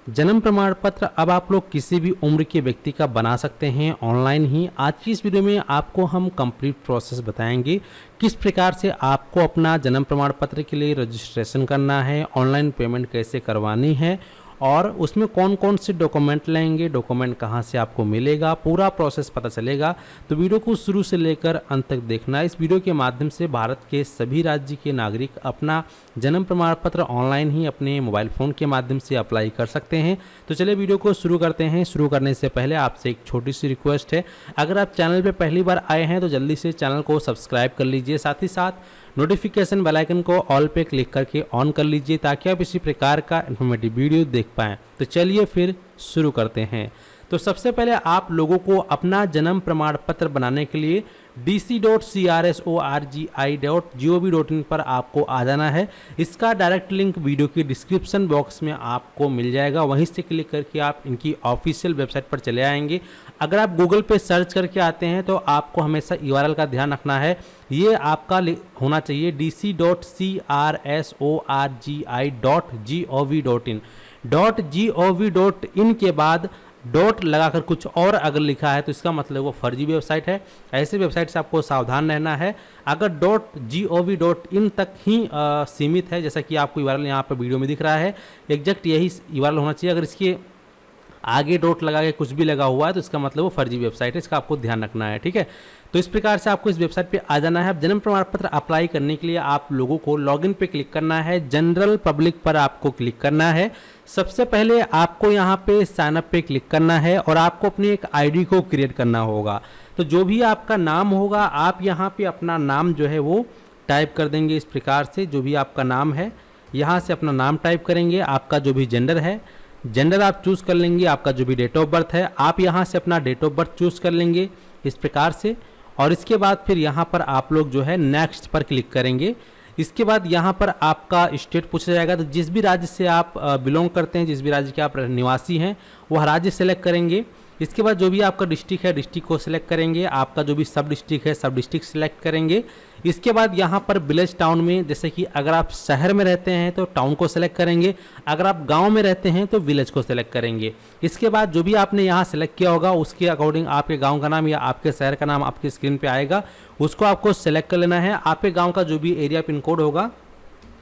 जन्म प्रमाण पत्र अब आप लोग किसी भी उम्र के व्यक्ति का बना सकते हैं ऑनलाइन ही। आज की इस वीडियो में आपको हम कंप्लीट प्रोसेस बताएंगे किस प्रकार से आपको अपना जन्म प्रमाण पत्र के लिए रजिस्ट्रेशन करना है, ऑनलाइन पेमेंट कैसे करवानी है और उसमें कौन कौन से डॉक्यूमेंट लेंगे, डॉक्यूमेंट कहाँ से आपको मिलेगा, पूरा प्रोसेस पता चलेगा। तो वीडियो को शुरू से लेकर अंत तक देखना। इस वीडियो के माध्यम से भारत के सभी राज्य के नागरिक अपना जन्म प्रमाण पत्र ऑनलाइन ही अपने मोबाइल फ़ोन के माध्यम से अप्लाई कर सकते हैं। तो चलिए वीडियो को शुरू करते हैं। शुरू करने से पहले आपसे एक छोटी सी रिक्वेस्ट है, अगर आप चैनल पर पहली बार आए हैं तो जल्दी से चैनल को सब्सक्राइब कर लीजिए, साथ ही साथ नोटिफिकेशन बेल आइकन को ऑल पे क्लिक करके ऑन कर लीजिए ताकि आप इसी प्रकार का इन्फॉर्मेटिव वीडियो देख पाएँ। तो चलिए फिर शुरू करते हैं। तो सबसे पहले आप लोगों को अपना जन्म प्रमाण पत्र बनाने के लिए dc.crsorgi.gov.in पर आपको आ जाना है। इसका डायरेक्ट लिंक वीडियो की डिस्क्रिप्शन बॉक्स में आपको मिल जाएगा, वहीं से क्लिक करके आप इनकी ऑफिशियल वेबसाइट पर चले आएंगे। अगर आप गूगल पे सर्च करके आते हैं तो आपको हमेशा URL का ध्यान रखना है, ये आपका होना चाहिए dc.crsorgi.gov.in। .gov.in के बाद डॉट लगाकर कुछ और अगर लिखा है तो इसका मतलब वो फर्जी वेबसाइट है। ऐसे वेबसाइट से आपको सावधान रहना है। अगर .gov.in तक ही सीमित है, जैसा कि आपको URL यहाँ पर वीडियो में दिख रहा है, एग्जैक्ट यही URL होना चाहिए। अगर इसके आगे डॉट लगा के कुछ भी लगा हुआ है तो इसका मतलब वो फर्जी वेबसाइट है, इसका आपको ध्यान रखना है, ठीक है। तो इस प्रकार से आपको इस वेबसाइट पे आ जाना है। अब जन्म प्रमाण पत्र अप्लाई करने के लिए आप लोगों को लॉगिन पे क्लिक करना है, जनरल पब्लिक पर आपको क्लिक करना है। सबसे पहले आपको यहाँ पे साइन अप पे क्लिक करना है और आपको अपनी एक आईडी को क्रिएट करना होगा। तो जो भी आपका नाम होगा आप यहाँ पे अपना नाम जो है वो टाइप कर देंगे। इस प्रकार से जो भी आपका नाम है यहाँ से अपना नाम टाइप करेंगे। आपका जो भी जेंडर है, जेंडर आप चूज़ कर लेंगे। आपका जो भी डेट ऑफ बर्थ है आप यहाँ से अपना डेट ऑफ बर्थ चूज़ कर लेंगे इस प्रकार से। और इसके बाद फिर यहाँ पर आप लोग जो है नेक्स्ट पर क्लिक करेंगे। इसके बाद यहाँ पर आपका स्टेट पूछा जाएगा, तो जिस भी राज्य से आप बिलोंग करते हैं, जिस भी राज्य के आप निवासी हैं वह राज्य सेलेक्ट करेंगे। इसके बाद जो भी आपका डिस्ट्रिक्ट है डिस्ट्रिक्ट को सिलेक्ट करेंगे। आपका जो भी सब डिस्ट्रिक्ट है सब डिस्ट्रिक्ट सिलेक्ट करेंगे। इसके बाद यहाँ पर विलेज टाउन में, जैसे कि अगर आप शहर में रहते हैं तो टाउन को सिलेक्ट करेंगे, अगर आप गांव में रहते हैं तो विलेज को सिलेक्ट करेंगे। इसके बाद जो भी आपने यहाँ सिलेक्ट किया होगा उसके अकॉर्डिंग आपके गांव का नाम या आपके शहर का नाम आपकी स्क्रीन पे आएगा, उसको आपको सिलेक्ट कर लेना है। आपके गाँव का जो भी एरिया पिन कोड होगा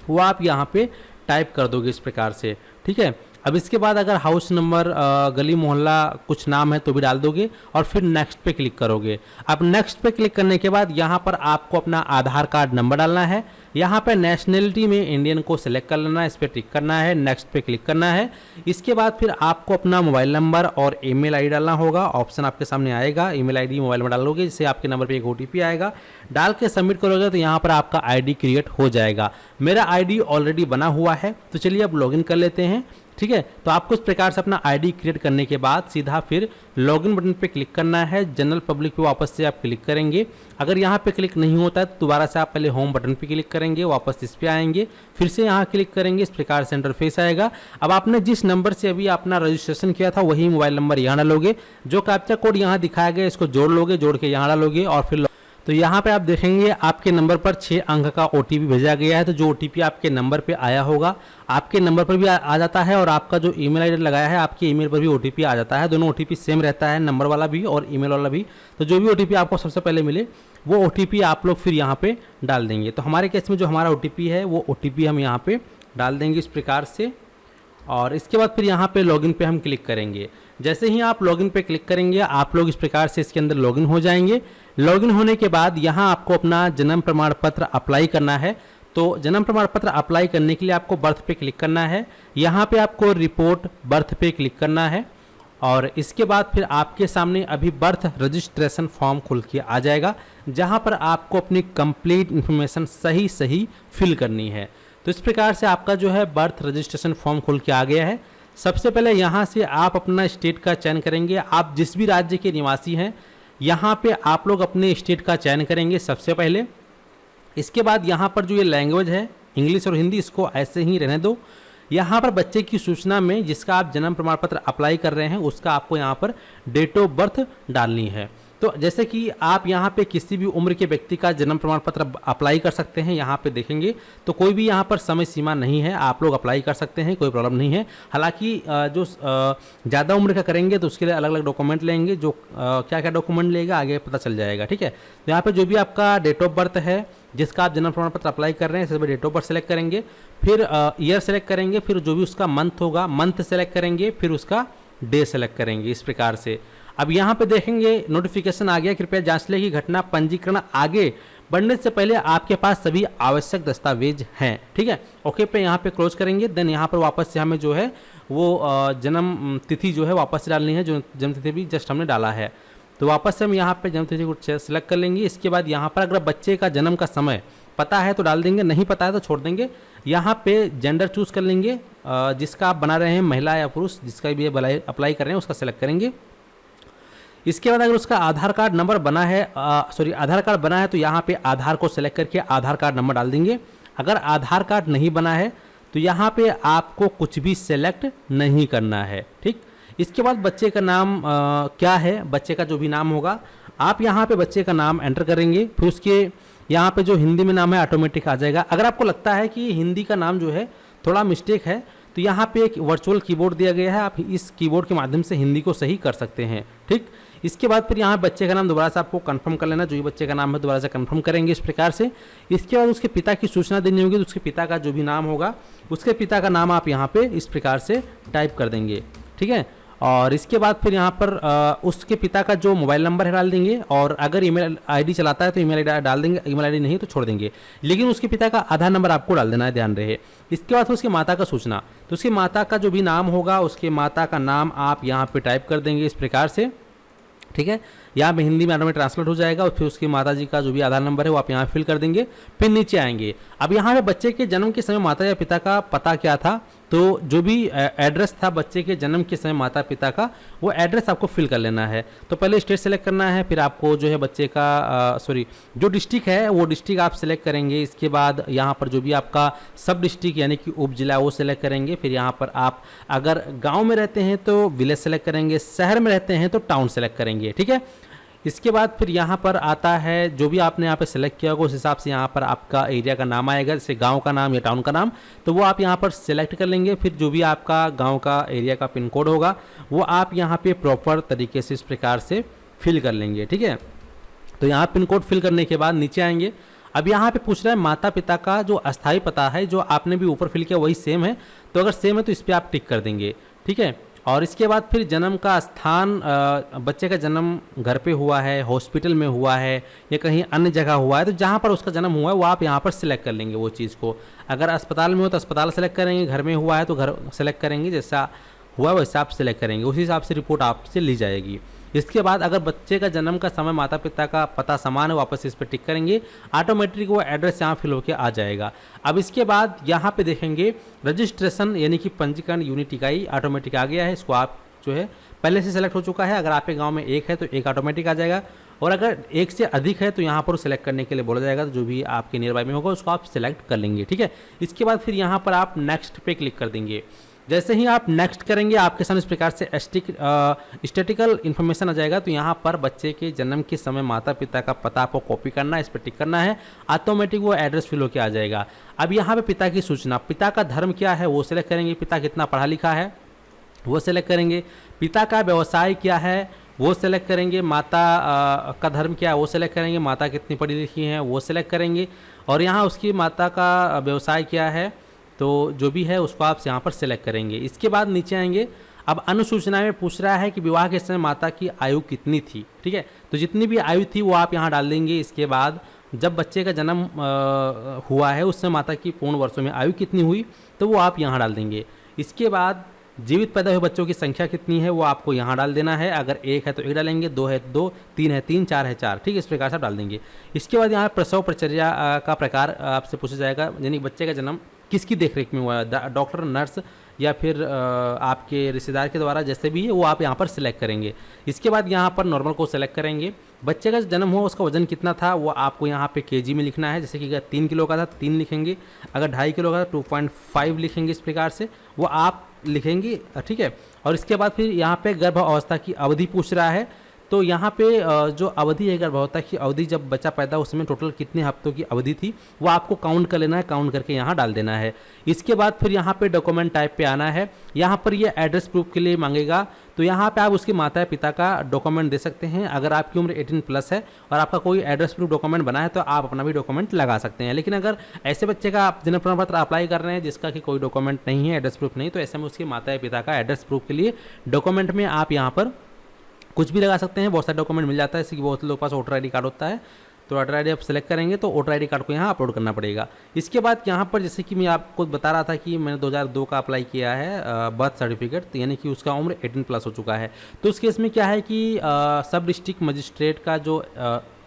वो आप यहाँ पे टाइप कर दोगे इस प्रकार से, ठीक है। अब इसके बाद अगर हाउस नंबर, गली मोहल्ला कुछ नाम है तो भी डाल दोगे और फिर नेक्स्ट पे क्लिक करोगे। अब नेक्स्ट पे क्लिक करने के बाद यहाँ पर आपको अपना आधार कार्ड नंबर डालना है। यहाँ पे नेशनलिटी में इंडियन को सिलेक्ट कर लेना है, इस पर टिक करना है, नेक्स्ट पे क्लिक करना है। इसके बाद फिर आपको अपना मोबाइल नंबर और ईमेल आईडी डालना होगा। ऑप्शन आपके सामने आएगा, ईमेल आईडी मोबाइल में डालोगे, जिससे आपके नंबर पे एक OTP आएगा। डाल के सबमिट करोगे तो यहाँ पर आपका आईडी क्रिएट हो जाएगा। मेरा आईडी ऑलरेडी बना हुआ है, तो चलिए अब लॉगिन कर लेते हैं, ठीक है। तो आपको इस प्रकार से अपना आईडी क्रिएट करने के बाद सीधा फिर लॉगिन बटन पे क्लिक करना है। जनरल पब्लिक पे वापस से आप क्लिक करेंगे। अगर यहाँ पे क्लिक नहीं होता है तो दोबारा से आप पहले होम बटन पे क्लिक करेंगे, वापस इस पे आएंगे, फिर से यहाँ क्लिक करेंगे। इस प्रकार से इंटरफेस आएगा। अब आपने जिस नंबर से अभी अपना रजिस्ट्रेशन किया था वही मोबाइल नंबर यहाँ डालोगे। जो कैप्चा कोड यहाँ दिखाया गया इसको जोड़ लोगे, जोड़ के यहाँ डालोगे और फिर तो यहाँ पे आप देखेंगे आपके नंबर पर 6 अंक का OTP भेजा गया है। तो जो OTP आपके नंबर पे आया होगा आपके नंबर पर भी आ जाता है और आपका जो ईमेल आईडी लगाया है आपके ईमेल पर भी OTP आ जाता है। दोनों OTP सेम रहता है, नंबर वाला भी और ईमेल वाला भी। तो जो भी OTP आपको सबसे पहले मिले वो OTP आप लोग फिर यहाँ पे डाल देंगे। तो हमारे केस में जो हमारा OTP है वो OTP हम यहाँ पे डाल देंगे इस प्रकार से। और इसके बाद फिर यहाँ पे लॉगिन पे हम क्लिक करेंगे। जैसे ही आप लॉगिन पे क्लिक करेंगे आप लोग इस प्रकार से इसके अंदर लॉगिन हो जाएंगे। लॉगिन होने के बाद यहाँ आपको अपना जन्म प्रमाण पत्र अप्लाई करना है। तो जन्म प्रमाण पत्र अप्लाई करने के लिए आपको बर्थ पे क्लिक करना है। यहाँ पे आपको रिपोर्ट बर्थ पे क्लिक करना है और इसके बाद फिर आपके सामने अभी बर्थ रजिस्ट्रेशन फॉर्म खुल के आ जाएगा, जहाँ पर आपको अपनी कंप्लीट इन्फॉर्मेशन सही फिल करनी है। तो इस प्रकार से आपका जो है बर्थ रजिस्ट्रेशन फॉर्म खुल के आ गया है। सबसे पहले यहाँ से आप अपना स्टेट का चयन करेंगे। आप जिस भी राज्य के निवासी हैं यहाँ पे आप लोग अपने स्टेट का चयन करेंगे सबसे पहले। इसके बाद यहाँ पर जो ये लैंग्वेज है इंग्लिश और हिंदी, इसको ऐसे ही रहने दो। यहाँ पर बच्चे की सूचना में जिसका आप जन्म प्रमाण पत्र अप्लाई कर रहे हैं उसका आपको यहाँ पर डेट ऑफ बर्थ डालनी है। तो जैसे कि आप यहाँ पे किसी भी उम्र के व्यक्ति का जन्म प्रमाण पत्र अप्लाई कर सकते हैं। यहाँ पे देखेंगे तो कोई भी यहाँ पर समय सीमा नहीं है, आप लोग अप्लाई कर सकते हैं, कोई प्रॉब्लम नहीं है। हालांकि जो ज़्यादा उम्र का करेंगे तो उसके लिए अलग अलग डॉक्यूमेंट लेंगे, जो क्या क्या डॉक्यूमेंट लेगा आगे पता चल जाएगा, ठीक है। तो यहाँ पे जो भी आपका डेट ऑफ बर्थ है, जिसका आप जन्म प्रमाण पत्र अप्लाई कर रहे हैं, सबसे डेट ऑफ बर्थ सेलेक्ट करेंगे, फिर ईयर सेलेक्ट करेंगे, फिर जो भी उसका मंथ होगा मंथ सेलेक्ट करेंगे, फिर उसका डे सेलेक्ट करेंगे, इस प्रकार से। अब यहाँ पे देखेंगे नोटिफिकेशन आ गया, कृपया जांच लें कि घटना पंजीकरण आगे बढ़ने से पहले आपके पास सभी आवश्यक दस्तावेज हैं, ठीक है। ओके पे यहाँ पे क्लोज करेंगे। देन यहाँ पर वापस से हमें जो है वो जन्म तिथि जो है वापस से डालनी है, जो जन्म तिथि भी जस्ट हमने डाला है। तो वापस से हम यहाँ पे जन्म तिथि को सेलेक्ट कर लेंगे। इसके बाद यहाँ पर अगर बच्चे का जन्म का समय पता है तो डाल देंगे, नहीं पता है तो छोड़ देंगे। यहाँ पे जेंडर चूज कर लेंगे, जिसका आप बना रहे हैं महिला या पुरुष, जिसका भी अप्लाई कर रहे हैं उसका सेलेक्ट करेंगे। इसके बाद अगर उसका आधार कार्ड नंबर बना है, आधार कार्ड बना है तो यहाँ पे आधार को सेलेक्ट करके आधार कार्ड नंबर डाल देंगे। अगर आधार कार्ड नहीं बना है तो यहाँ पे आपको कुछ भी सेलेक्ट नहीं करना है, ठीक। इसके बाद बच्चे का नाम क्या है, बच्चे का जो भी नाम होगा आप यहाँ पे बच्चे का नाम एंटर करेंगे। फिर उसके यहाँ पे जो हिंदी में नाम है ऑटोमेटिक आ जाएगा। अगर आपको लगता है कि हिंदी का नाम जो है थोड़ा मिस्टेक है तो यहाँ पे एक वर्चुअल कीबोर्ड दिया गया है, आप इस कीबोर्ड के माध्यम से हिंदी को सही कर सकते हैं, ठीक। इसके बाद फिर यहाँ बच्चे का नाम दोबारा से आपको कंफर्म कर लेना, जो भी बच्चे का नाम है दोबारा से कंफर्म करेंगे इस प्रकार से। इसके बाद उसके पिता की सूचना देनी होगी, तो उसके पिता का जो भी नाम होगा उसके पिता का नाम आप यहाँ पे इस प्रकार से टाइप कर देंगे, ठीक है। और इसके बाद फिर यहाँ पर उसके पिता का जो मोबाइल नंबर है डाल देंगे, और अगर ईमेल आईडी चलाता है तो ईमेल आईडी डाल देंगे, ईमेल आईडी नहीं तो छोड़ देंगे, लेकिन उसके पिता का आधार नंबर आपको डाल देना है, ध्यान रहे। इसके बाद उसके माता का सूचना, तो उसके माता का जो भी नाम होगा उसके माता का नाम आप यहाँ पे टाइप कर देंगे इस प्रकार से, ठीक है। यहाँ पे हिंदी में ऑटोमेटिक ट्रांसलेट हो जाएगा, और फिर उसकी माता जी का जो भी आधार नंबर है वो आप यहाँ फिल कर देंगे। फिर नीचे आएंगे, अब यहाँ पे बच्चे के जन्म के समय माता या पिता का पता क्या था, तो जो भी एड्रेस था बच्चे के जन्म के समय माता पिता का, वो एड्रेस आपको फिल कर लेना है। तो पहले स्टेट सेलेक्ट करना है, फिर आपको जो है बच्चे का जो डिस्ट्रिक्ट है वो डिस्ट्रिक्ट आप सेलेक्ट करेंगे। इसके बाद यहाँ पर जो भी आपका सब डिस्ट्रिक्ट यानी कि उप जिला वो सेलेक्ट करेंगे। फिर यहाँ पर आप अगर गाँव में रहते हैं तो विलेज सेलेक्ट करेंगे, शहर में रहते हैं तो टाउन सेलेक्ट करेंगे, ठीक है। इसके बाद फिर यहाँ पर आता है जो भी आपने यहाँ पे सेलेक्ट किया होगा उस हिसाब से यहाँ पर आपका एरिया का नाम आएगा, जैसे गांव का नाम या टाउन का नाम, तो वो आप यहाँ पर सेलेक्ट कर लेंगे। फिर जो भी आपका गांव का एरिया का पिन कोड होगा वो आप यहाँ पे प्रॉपर तरीके से इस प्रकार से फिल कर लेंगे, ठीक है। तो यहाँ पिन कोड फिल करने के बाद नीचे आएंगे। अब यहाँ पे पूछ रहा है माता पिता का जो अस्थायी पता है, जो आपने भी ऊपर फिल किया वही सेम है, तो अगर सेम है तो इस पर आप टिक कर देंगे, ठीक है। और इसके बाद फिर जन्म का स्थान, बच्चे का जन्म घर पे हुआ है, हॉस्पिटल में हुआ है या कहीं अन्य जगह हुआ है, तो जहाँ पर उसका जन्म हुआ है वो आप यहाँ पर सिलेक्ट कर लेंगे वो चीज़ को। अगर अस्पताल में हो तो अस्पताल सेलेक्ट करेंगे, घर में हुआ है तो घर सेलेक्ट करेंगे, जैसा हुआ वैसा आप सिलेक्ट करेंगे, उसी हिसाब से रिपोर्ट आपसे ली जाएगी। इसके बाद अगर बच्चे का जन्म का समय माता पिता का पता समान है, वापस इस पर टिक करेंगे, ऑटोमेटिक वो एड्रेस यहाँ फिल होकर आ जाएगा। अब इसके बाद यहाँ पे देखेंगे रजिस्ट्रेशन यानी कि पंजीकरण यूनिट इकाई ऑटोमेटिक आ गया है, इसको आप जो है पहले से सेलेक्ट हो चुका है। अगर आपके गांव में एक है तो एक ऑटोमेटिक आ जाएगा, और अगर एक से अधिक है तो यहाँ पर सेलेक्ट करने के लिए बोला जाएगा, तो जो भी आपके नियर बाय में होगा उसको आप सेलेक्ट कर लेंगे, ठीक है। इसके बाद फिर यहाँ पर आप नेक्स्ट पे क्लिक कर देंगे। जैसे ही आप नेक्स्ट करेंगे आपके सामने इस प्रकार से स्टैटिकल इन्फॉर्मेशन आ जाएगा। तो यहाँ पर बच्चे के जन्म के समय माता पिता का पता आपको कॉपी करना है, इस पर टिक करना है, ऑटोमेटिक वो एड्रेस फिल होकर आ जाएगा। अब यहाँ पे पिता की सूचना, पिता का धर्म क्या है वो सिलेक्ट करेंगे, पिता कितना पढ़ा लिखा है वो सिलेक्ट करेंगे, पिता का व्यवसाय क्या है वो सिलेक्ट करेंगे, माता का धर्म क्या है वो सिलेक्ट करेंगे, माता कितनी पढ़ी लिखी हैं वो सिलेक्ट करेंगे, और यहाँ उसकी माता का व्यवसाय क्या है तो जो भी है उसको आप यहाँ पर सेलेक्ट करेंगे। इसके बाद नीचे आएंगे। अब अनुसूचना में पूछ रहा है कि विवाह के समय माता की आयु कितनी थी, ठीक है, तो जितनी भी आयु थी वो आप यहाँ डाल देंगे। इसके बाद जब बच्चे का जन्म हुआ है उस समय माता की पूर्ण वर्षों में आयु कितनी हुई तो वो आप यहाँ डाल देंगे। इसके बाद जीवित पैदा हुए बच्चों की संख्या कितनी है वो आपको यहाँ डाल देना है, अगर एक है तो एक डालेंगे, दो है तो दो, तीन है तीन, चार है चार, ठीक है, इस प्रकार से आप डाल देंगे। इसके बाद यहाँ प्रसव परिचर्या का प्रकार आपसे पूछा जाएगा, यानी बच्चे का जन्म किसकी देखरेख में हुआ है, डॉक्टर, नर्स या फिर आपके रिश्तेदार के द्वारा, जैसे भी है वो आप यहाँ पर सिलेक्ट करेंगे। इसके बाद यहाँ पर नॉर्मल को सिलेक्ट करेंगे। बच्चे का जन्म हुआ उसका वजन कितना था वो आपको यहाँ पे केजी में लिखना है, जैसे कि अगर 3 किलो का था 3 लिखेंगे, अगर 2.5 किलो का था 2.5 लिखेंगे, इस प्रकार से वो आप लिखेंगे, ठीक है। और इसके बाद फिर यहाँ पे गर्भ अवस्था की अवधि पूछ रहा है, तो यहाँ पे जो अवधि है गर्भवता की अवधि, जब बच्चा पैदा उस समय टोटल कितने हफ्तों की अवधि थी वो आपको काउंट कर लेना है, काउंट करके यहाँ डाल देना है। इसके बाद फिर यहाँ पे डॉक्यूमेंट टाइप पे आना है। यहाँ पर ये एड्रेस प्रूफ के लिए मांगेगा, तो यहाँ पे आप उसके माता पिता का डॉक्यूमेंट दे सकते हैं। अगर आपकी उम्र 18+ है और आपका कोई एड्रेस प्रूफ डॉक्यूमेंट बना है तो आप अपना भी डॉक्यूमेंट लगा सकते हैं। लेकिन अगर ऐसे बच्चे का आप जन्म प्रमाण पत्र अप्लाई कर रहे हैं जिसका कि कोई डॉक्यूमेंट नहीं है, एड्रेस प्रूफ नहीं, तो ऐसे में उसके माता पिता का एड्रेस प्रूफ के लिए डॉक्यूमेंट में आप यहाँ पर कुछ भी लगा सकते हैं। बहुत सारे डॉक्यूमेंट मिल जाता है, जैसे कि बहुत लोगों के पास वोटर ID कार्ड होता है, तो वोटर ID आप सेलेक्ट करेंगे तो वोटर ID कार्ड को यहाँ अपलोड करना पड़ेगा। इसके बाद यहाँ पर जैसे कि मैं आपको बता रहा था कि मैंने 2002 का अप्लाई किया है बर्थ सर्टिफिकेट, तो यानी कि उसका उम्र 18+ हो चुका है। तो उस केस में क्या है कि सब डिस्ट्रिक्ट मजिस्ट्रेट का जो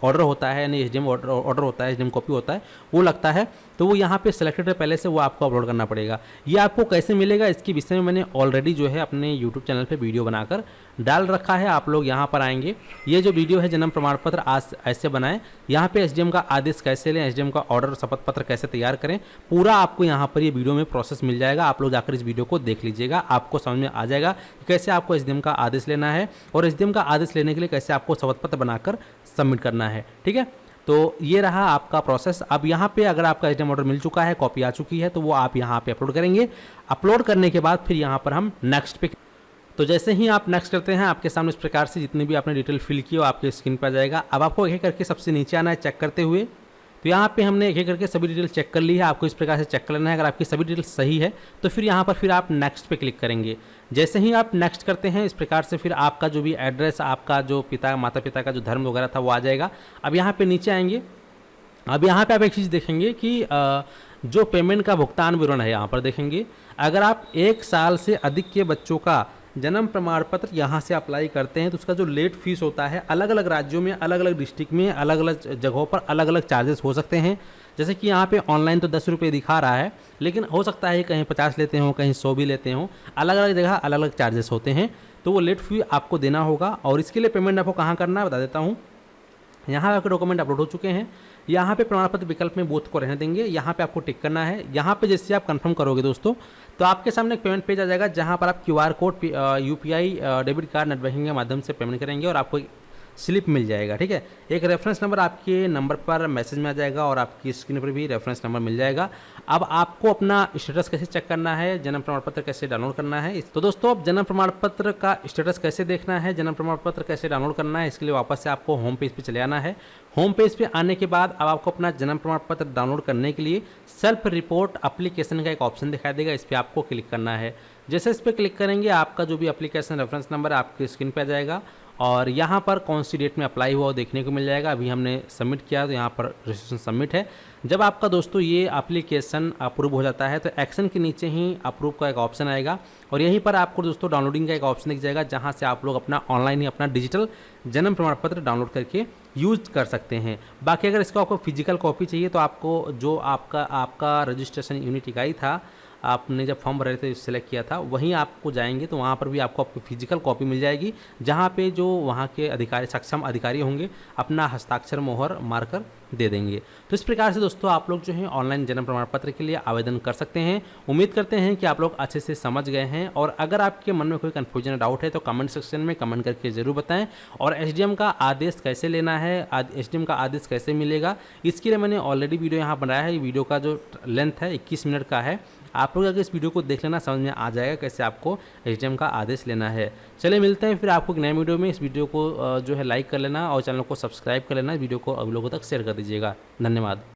ऑर्डर होता है, यानी SDM ऑर्डर होता है, SDM कॉपी होता है, वो लगता है, तो वो यहाँ पे सेलेक्टेड है पहले से, वो आपको अपलोड करना पड़ेगा। ये आपको कैसे मिलेगा इसके विषय में मैंने ऑलरेडी जो है अपने यूट्यूब चैनल पे वीडियो बनाकर डाल रखा है। आप लोग यहाँ पर आएंगे, ये जो वीडियो है जन्म प्रमाण पत्र आज ऐसे बनाएं, यहाँ पे SDM का आदेश कैसे लें, SDM का ऑर्डर शपथ पत्र कैसे तैयार करें, पूरा आपको यहाँ पर ये वीडियो में प्रोसेस मिल जाएगा। आप लोग जाकर इस वीडियो को देख लीजिएगा, आपको समझ में आ जाएगा कि कैसे आपको SDM का आदेश लेना है और SDM का आदेश लेने के लिए कैसे आपको शपथ पत्र बनाकर सबमिट करना है। ठीक है, तो ये रहा आपका प्रोसेस। अब यहाँ पे अगर आपका SDM ऑर्डर मिल चुका है, कॉपी आ चुकी है, तो वो आप यहाँ पे अपलोड करेंगे। अपलोड करने के बाद फिर यहाँ पर हम नेक्स्ट पे, तो जैसे ही आप नेक्स्ट करते हैं आपके सामने इस प्रकार से जितनी भी आपने डिटेल फिल की हो आपके स्क्रीन पर आ जाएगा। अब आपको एक करके सबसे नीचे आना है चेक करते हुए, तो यहाँ पे हमने एक करके सभी डिटेल चेक कर ली है। आपको इस प्रकार से चेक कर लेना है। अगर आपकी सभी डिटेल सही है तो फिर यहाँ पर फिर आप नेक्स्ट पे क्लिक करेंगे। जैसे ही आप नेक्स्ट करते हैं इस प्रकार से फिर आपका जो भी एड्रेस, आपका जो माता पिता का जो धर्म वगैरह था वो आ जाएगा। अब यहाँ पे नीचे आएंगे, अब यहाँ पे आप एक चीज़ देखेंगे कि जो पेमेंट का भुगतान विवरण है यहाँ पर देखेंगे। अगर आप 1 साल से अधिक के बच्चों का जन्म प्रमाण पत्र यहाँ से अप्लाई करते हैं तो उसका जो लेट फीस होता है, अलग अलग राज्यों में, अलग अलग डिस्ट्रिक्ट में, अलग अलग जगहों पर अलग अलग चार्जेस हो सकते हैं। जैसे कि यहाँ पे ऑनलाइन तो 10 रुपये दिखा रहा है, लेकिन हो सकता है कहीं 50 लेते हों, कहीं 100 भी लेते हों, अलग अलग जगह अलग अलग चार्जेस होते हैं। तो वो लेट फी आपको देना होगा और इसके लिए पेमेंट आपको कहाँ करना है बता देता हूँ। यहाँ आपके डॉक्यूमेंट अपलोड हो चुके हैं, यहाँ पे प्रमाण पत्र विकल्प में बूथ को रहने देंगे, यहाँ पे आपको टिक करना है। यहाँ पे जैसे आप कंफर्म करोगे दोस्तों तो आपके सामने एक पेमेंट पेज आ जाएगा जहाँ पर आप QR code, UPI, debit card, net banking के माध्यम से पेमेंट करेंगे और आपको स्लिप मिल जाएगा। ठीक है, एक रेफरेंस नंबर आपके नंबर पर मैसेज में आ जाएगा और आपकी स्क्रीन पर भी रेफरेंस नंबर मिल जाएगा। अब आपको अपना स्टेटस कैसे चेक करना है, जन्म प्रमाण पत्र कैसे डाउनलोड करना है, तो दोस्तों अब जन्म प्रमाण पत्र का स्टेटस कैसे देखना है, जन्म प्रमाण पत्र कैसे डाउनलोड करना है, इसके लिए वापस से आपको होम पेज पे चले आना है। होम पेज पे आने के बाद अब आपको अपना जन्म प्रमाण पत्र डाउनलोड करने के लिए सेल्फ रिपोर्ट एप्लीकेशन का एक ऑप्शन दिखाई देगा, इस पर आपको क्लिक करना है। जैसे इस पर क्लिक करेंगे आपका जो भी एप्लीकेशन रेफरेंस नंबर आपकी स्क्रीन पे आ जाएगा और यहाँ पर कौन सी डेट में अप्लाई हुआ वो देखने को मिल जाएगा। अभी हमने सबमिट किया तो यहाँ पर रजिस्ट्रेशन सबमिट है। जब आपका दोस्तों ये एप्लीकेशन अप्रूव हो जाता है तो एक्शन के नीचे ही अप्रूव का एक ऑप्शन आएगा और यहीं पर आपको दोस्तों डाउनलोडिंग का एक ऑप्शन दिख जाएगा जहाँ से आप लोग अपना ऑनलाइन ही अपना डिजिटल जन्म प्रमाण पत्र डाउनलोड करके यूज कर सकते हैं। बाकी अगर इसको आपको फिजिकल कॉपी चाहिए तो आपको जो आपका रजिस्ट्रेशन यूनिट इकाई था, आपने जब फॉर्म भर रहे थे सिलेक्ट किया था, वहीं आपको जाएंगे तो वहाँ पर भी आपको फिजिकल कॉपी मिल जाएगी जहाँ पे जो वहाँ के अधिकारी, सक्षम अधिकारी होंगे अपना हस्ताक्षर मोहर मारकर दे देंगे। तो इस प्रकार से दोस्तों आप लोग जो है ऑनलाइन जन्म प्रमाण पत्र के लिए आवेदन कर सकते हैं। उम्मीद करते हैं कि आप लोग अच्छे से समझ गए हैं और अगर आपके मन में कोई कन्फ्यूजन या डाउट है तो कमेंट सेक्शन में कमेंट करके ज़रूर बताएं। और SDM का आदेश कैसे लेना है, SDM का आदेश कैसे मिलेगा, इसके लिए मैंने ऑलरेडी वीडियो यहाँ बनाया है। वीडियो का जो लेंथ है 21 मिनट का है। आप लोग अगर इस वीडियो को देख लेना समझ में आ जाएगा कैसे आपको SDM का आदेश लेना है। चलिए मिलते हैं फिर आपको एक नए वीडियो में। इस वीडियो को जो है लाइक कर लेना और चैनल को सब्सक्राइब कर लेना। वीडियो को अगले लोगों तक शेयर कर दीजिएगा। धन्यवाद।